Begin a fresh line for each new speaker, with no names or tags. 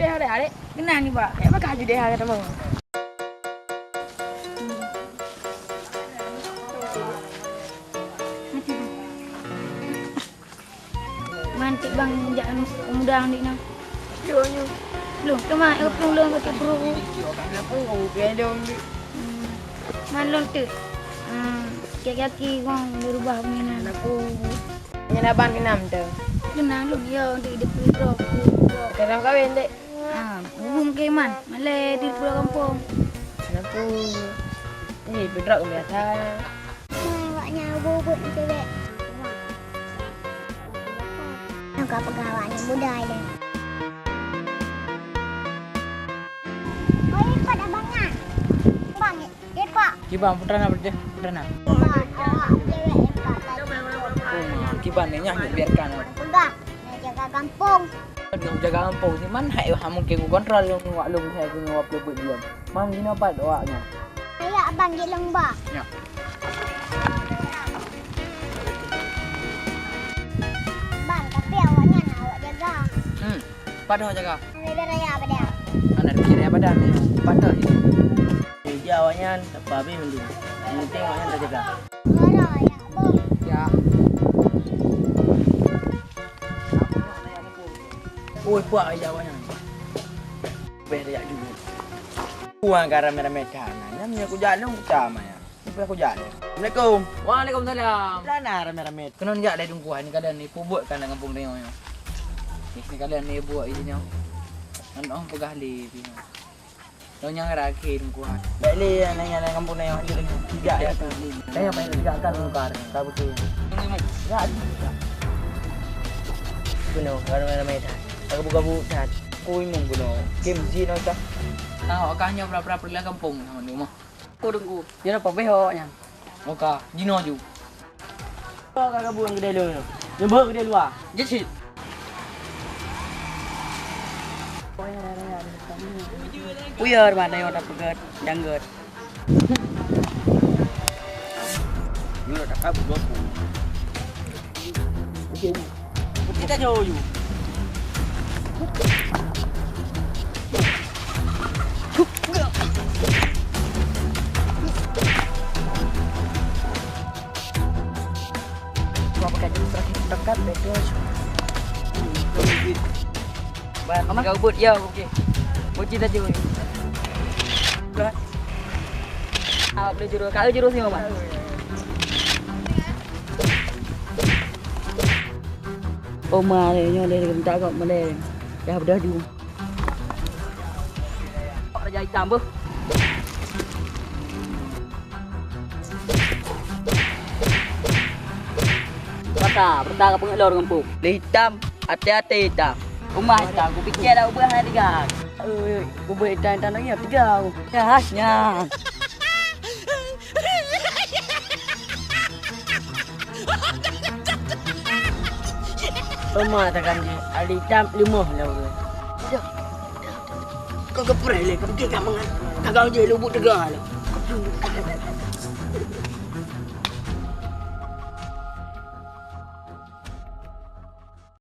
Deh ada adik. Kenal ni pak. Kayak apa kaju deh kata bang.
Mantik bang jangan mudah ni nak.
Yonya.
Belum, kemana? Aku belum pakai bro.
Aku ngomong dong.
Malon tu. Kaki kong berubah mainan.
Aku nyenaban kenam tu.
Kenang lu ya untuk hidup bro.
Kadang kawin dek.
Hubung ke man. Malay di pulau kampung.
Aku ni bedrak biasa.
Awaknya bubut cewek. Nampak pegawainya muda ini. Oh, ikut abangnya. Bang, ikut.
Kiban putra nak berje, putra nak.
Awak cewek ikut tadi.
Kiban ni nyah biarkan.
Pegang. Nak jaga kampung.
Dengan jaga kampung ni man hai mungkin ku kontrol lu ngawak lu saya ku ngawak lebut dia. Mam gini apa doanya?
Saya abang di lembah.
Ya.
Bang, tapi awaknya nak awak jaga.
Pada jaga.
Ada raya apa dia?
Anak kira badan ni. Pada ini.
Dia awaknya apa habis mending. Yang penting awaknya tak jaga.
Marah ya, bang.
Ya.
Oi, puak aja awaknya. Beri aja dulu. Puang garam merah dah. Namanya aku jalan aku sama ya. Tapi aku jalan. Assalamualaikum.
Waalaikumsalam.
Lana ramai-ramai.
Kena njak dah dungkuan ni kadang ni pubut kan dengan kampung tengok yo. Ni kadang ni buat isinya. Kan pegah li pi. Donyang rakin dungkuan.
Baik le nanya kampung nanya aja lagi. Tidak ya.
Saya apa yang tidak akan dungkar. Tak betul.
Ya. Kuno ramai-ramai dah. Aku buka dah. Aku imung kuno. Game Z no tak.
Tahu akahnya berapa pergi kampung sama ni mah.
Aku tunggu. Dia apa behoknya?
Oka, Jino ju.
Kau kakak buang kedai lu. Jemput kedai luar.
Jadi
Puyar mana yang ada pegat, janggut.
Lu dah kabur aku. Okey. Kita jauh you.
Gua pakai terakhir dekat betul.
Bang, kau buat ya, okey. Mochi dah jauh.
Berat. Boleh juru. Kalau juru sih mama. Oma ni nyo dia minta kau mana. Dah dah ju. Raja hitam bu. Pertah ke pengelor kampung. Hitam, hati-hati hitam. Rumah hitam, aku fikir dah ubah hari tiga. Ubah hitam lagi tiga. Ya hasnya.
Rumah takkan je. Ali hitam 5 dah. Kau ke perele, kau pergi kat mangan. Kagak je lubuk tegar lah.